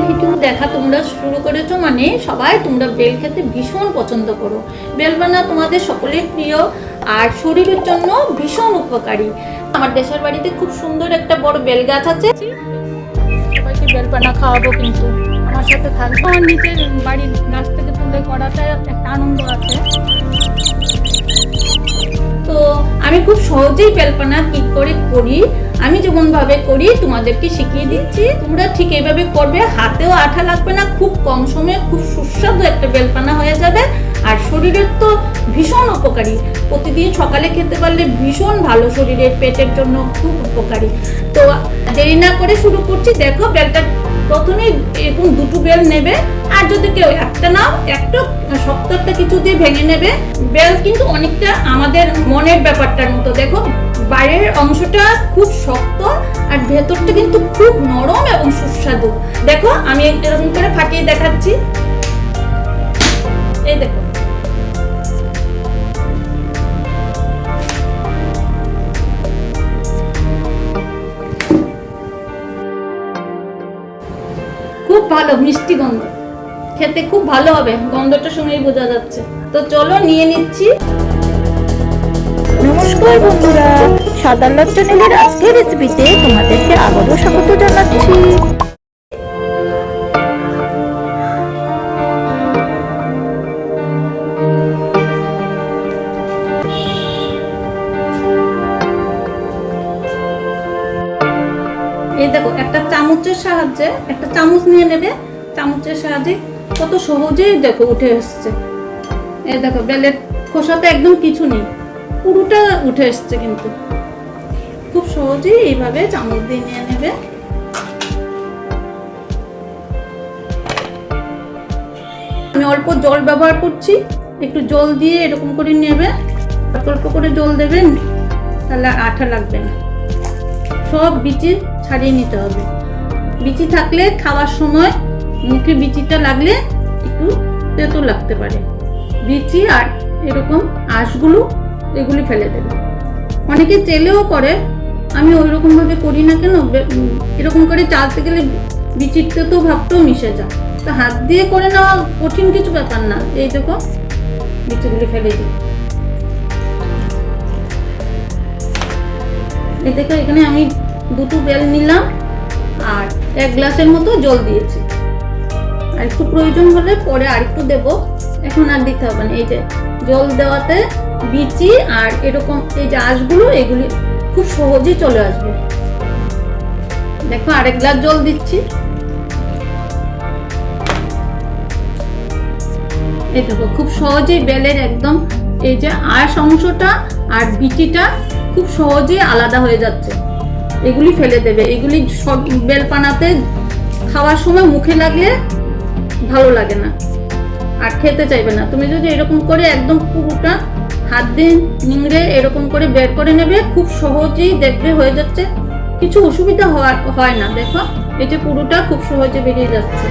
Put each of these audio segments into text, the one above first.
Video দেখা তোমরা শুরু করেছো মানে সবাই তোমরা বেল খেতে ভীষণ পছন্দ করো। বেল পানা তোমাদের সকলের প্রিয় আর শরীরের জন্য ভীষণ উপকারী। আমার দেশের বাড়িতে খুব সুন্দর একটা বড় বেল গাছ আছে, সবাইকে বেল পানা খাওয়াবো, কিন্তু আমার সাথে থাকবো। আমার নিজের বাড়ির গাছ থেকে তুলে করাটা একটা আনন্দ আছে। তো আমি খুব সহজেই বেলপানা কি করে করি, আমি যেমন ভাবে করি তোমাদেরকে শিখিয়ে দিচ্ছি। তোমরা ঠিক এইভাবে করবে, হাতেও আঠা লাগবে না, খুব কম সময়ে খুব সুস্বাদু একটা বেলপানা হয়ে যাবে। আর শরীরের তো ভীষণ উপকারী, প্রতিদিন সকালে খেতে পারলে ভীষণ ভালো, শরীরের পেটের জন্য খুব উপকারী। তো দেরি না করে শুরু করছি। দেখো বেলটা প্রথমে এরকম দুটো বেল নেবে, আর যদি কেউ একটা নাও, একটা শক্ত একটা কিছু দিয়ে ভেঙে নেবে। বেল কিন্তু অনেকটা আমাদের মনের ব্যাপারটার মতো। দেখো বাইরের অংশটা খুব শক্ত আর ভেতরটা কিন্তু খুব নরম এবং সুস্বাদু। দেখো আমি এরকম করে ফাটিয়ে দেখাচ্ছি, এই দেখো। খুব ভালো মিষ্টি গন্ধ, খেতে খুব ভালো হবে, গন্ধটার সঙ্গেই বোঝা যাচ্ছে। তো চলো নিয়ে নিচ্ছি। নমস্কার বন্ধুরা, স্বাদ আহ্লাদ চ্যানেলের আজকের রেসিপিতে তোমাদেরকে আবারও স্বাগত জানাচ্ছি। এই দেখো একটা চামচের সাহায্যে, একটা চামচ নিয়ে নেবে, চামচের সাহায্যে কত সহজেই দেখো উঠে এসছে। এই দেখো বেলের খোসাতে একদম কিছু নেই, পুরোটা উঠে এসছে, কিন্তু খুব সহজেই এইভাবে চামচ দিয়ে নিয়ে নেবে। আমি অল্প জল ব্যবহার করছি, একটু জল দিয়ে এরকম করে নেবে, অল্প অল্প করে জল দেবেন, তাহলে আঠা লাগবে না। সব বিচি ছাড়িয়ে নিতে হবে। বিচি থাকলে খাওয়ার সময় মুখে বিচিটা লাগলে একটু তেতো লাগতে পারে। বিচি আর এরকম আঁশগুলো এগুলি ফেলে দেবে। অনেকে চেলেও করে, আমি ওই রকম ভাবে করি না। কেন এরকম করে চালতে গেলে বিচির তেতো ভাবটাও মিশে যায়। তো হাত দিয়ে করে নেওয়া কঠিন কিছু ব্যাপার না। এই দেখো বিচিগুলি ফেলে দিই। এই দেখো এখানে আমি দুটো বেল নিলাম আর 1 গ্লাসের মতো জল দিয়েছি। আর একটু প্রয়োজন হলে পরে আরেকটু দেবো, এখন আর দিতে হবে না। এই যে জল দেওয়াতে বিচি আর এরকম এই যে আঁশগুলো এগুলি খুব সহজেই চলে আসবে। দেখো 1 গ্লাস জল দিচ্ছি। এই দেখো খুব সহজেই বেলের একদম এই যে আঁশ অংশটা আর বিচিটা খুব সহজেই আলাদা হয়ে যাচ্ছে। এগুলি ফেলে দেবে। এগুলি সব বেল পানাতে খাওয়ার সময় মুখে লাগলে ভালো লাগে না আর খেতে চাইবে না। তুমি যদি এরকম করে একদম পুরোটা হাত দিয়ে নিংড়ে এরকম করে বের করে নেবে, খুব সহজেই দেখবে হয়ে যাচ্ছে, কিছু অসুবিধা হয় না। দেখো এই যে পুরোটা খুব সহজে বেরিয়ে যাচ্ছে।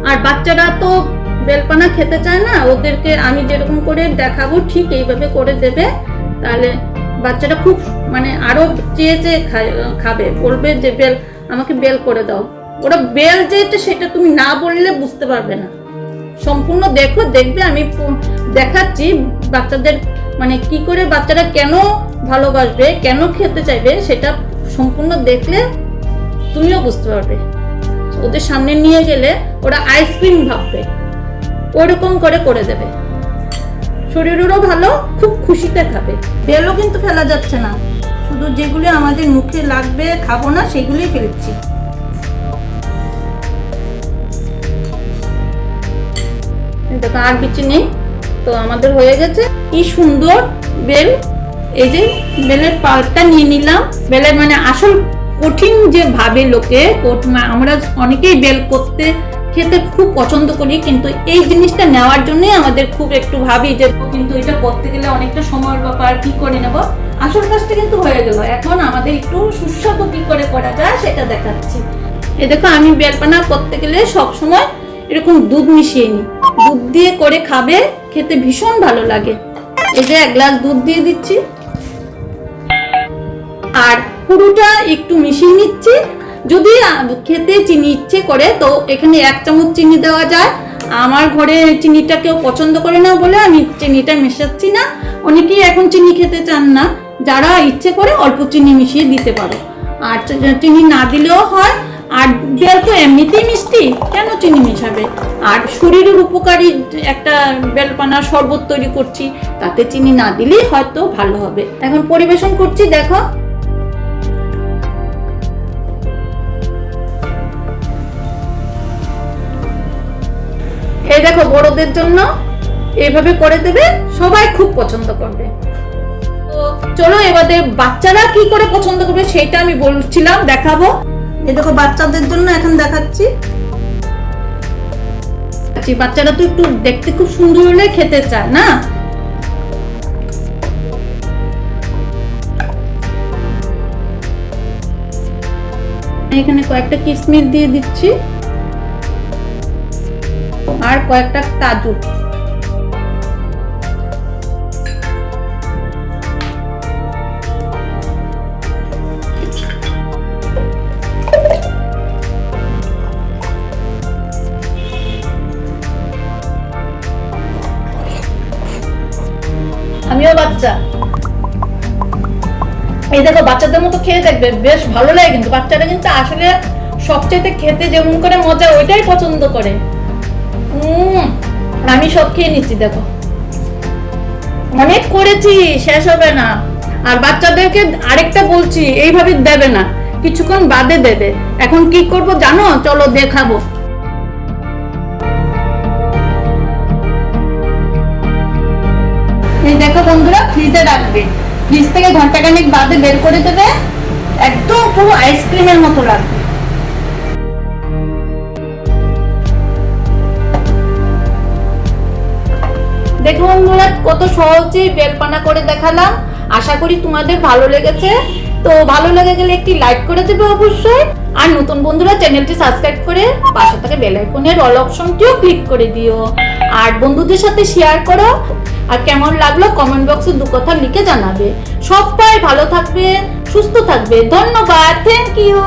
আর বাচ্চারা তো বেলপানা খেতে চায় না, ওদেরকে আমি যেরকম করে দেখাবো ঠিক এইভাবে করে দেবে, তাহলে বাচ্চারা খুব মানে আরো চেয়ে চেয়ে খাবে, বলবে যে বেল আমাকে বেল করে দাও। ওরা বেল যেটা সেটা তুমি না বললে বুঝতে পারবে না। সম্পূর্ণ দেখো, দেখবে আমি দেখাচ্ছি বাচ্চাদের মানে কি করে বাচ্চারা কেন ভালোবাসবে, কেন খেতে চাইবে, সেটা সম্পূর্ণ দেখলে তুমিও বুঝতে পারবে। ওদের সামনে নিয়ে গেলে ওরা আইসক্রিম ভাববে, ওরকম করে করে দেবে। শরীরেরও ভালো, খুব খুশিতে খাবে। বেলও কিন্তু ফেলা যাচ্ছে না, শুধু যেগুলি আমাদের মুখে লাগবে খাবো না সেগুলি ফেলছি। দেখো আর বিচি নেই, তো আমাদের হয়ে গেছে। কি সুন্দর বেল। এই যে বেলের পাল্পটা নিয়ে নিলাম। বেলের মানে আসল কঠিন যে ভাবে লোকে, আমরা অনেকেই বেল করতে খেতে খুব পছন্দ করি, কিন্তু এই জিনিসটা নেওয়ার জন্যই আমাদের খুব একটু ভাবি যে কিন্তু এটা করতে গেলে অনেকটা সময়ের ব্যাপার, কি করে নেব। আসল কাজটা কিন্তু হয়ে গেল। এখন আমাদের একটু সুস্বাদু কি করে করা যায় সেটা দেখাচ্ছি। এই দেখো আমি বেলপানা করতে গেলে সবসময় এরকম দুধ মিশিয়ে নিই। দুধ দিয়ে করে খাবে, খেতে ভীষণ ভালো লাগে। এই যে 1 গ্লাস দুধ দিয়ে দিচ্ছি আর পুরোটা একটু মিশিয়ে নিচ্ছি। যদি খেতে চিনি ইচ্ছে করে তো এখানে 1 চামচ চিনি দেওয়া যায়। আমার ঘরে চিনিটা কেউ পছন্দ করে না বলে আমি চিনিটা মেশাচ্ছি না। অনেকেই এখন চিনি খেতে চান না, যারা ইচ্ছে করে অল্প চিনি মিশিয়ে দিতে পারো, আর চিনি না দিলেও হয়। আর বেল তো এমনিতেই মিষ্টি, কেন চিনি মেশাবে? আর শরীরের উপকারী একটা বেলপানা শরবত তৈরি করছি, তাতে চিনি না দিলেই হয়তো ভালো হবে। এখন পরিবেশন করছি, দেখো। এই দেখো, বড়দের জন্য এইভাবে করে দেবে, সবাই খুব পছন্দ করবে। তো চলো এবারে বাচ্চারা কি করে পছন্দ করবে সেটা আমি বলছিলাম, দেখাবো। এই দেখো, বাচ্চাদের জন্য এখন দেখাচ্ছি। বাচ্চারা তো একটু দেখতে খুব সুন্দর হলে খেতে চায় না। এখানে কয়েকটা কিশমিশ দিয়ে দিচ্ছি আর কয়েকটা কাজু। আমিও বাচ্চা, এই দেখো বাচ্চাদের মতো খেয়ে দেখবে, বেশ ভালো লাগে। কিন্তু বাচ্চারা কিন্তু আসলে সবচেয়ে খেতে যেমন করে মজা ওইটাই পছন্দ করে। আমি সব খেয়ে নিচ্ছি, দেখো অনেক করেছি, শেষ হবে না। আর বাচ্চাদেরকে আরেকটা বলছি, এইভাবে দেবে না, কিছুক্ষণ বাদে দেবে। এখন কি করব জানো? চলো দেখাবো। এই দেখো বন্ধুরা, ফ্রিজে রাখবে, ফ্রিজ থেকে ঘন্টাখানেক বাদে বের করে দেবে, একদম পুরো আইসক্রিমের মতো লাগবে। দেখো বন্ধুরা, কত সহজে বেলপানা করে দেখালাম। আশা করি তোমাদের ভালো লেগেছে। তো ভালো লেগে গেলে একটি লাইক করে দেবে অবশ্যই। আর নতুন বন্ধুরা চ্যানেলটি সাবস্ক্রাইব করে পাশে থাকা বেল আইকনের অল অপশনটিও ক্লিক করে দিও। আর বন্ধুদের সাথে শেয়ার করো। আর কেমন লাগলো কমেন্ট বক্সে 2 কথা লিখে জানাবে। সবাই ভালো থাকবে, সুস্থ থাকবে। ধন্যবাদ, থ্যাংক ইউ।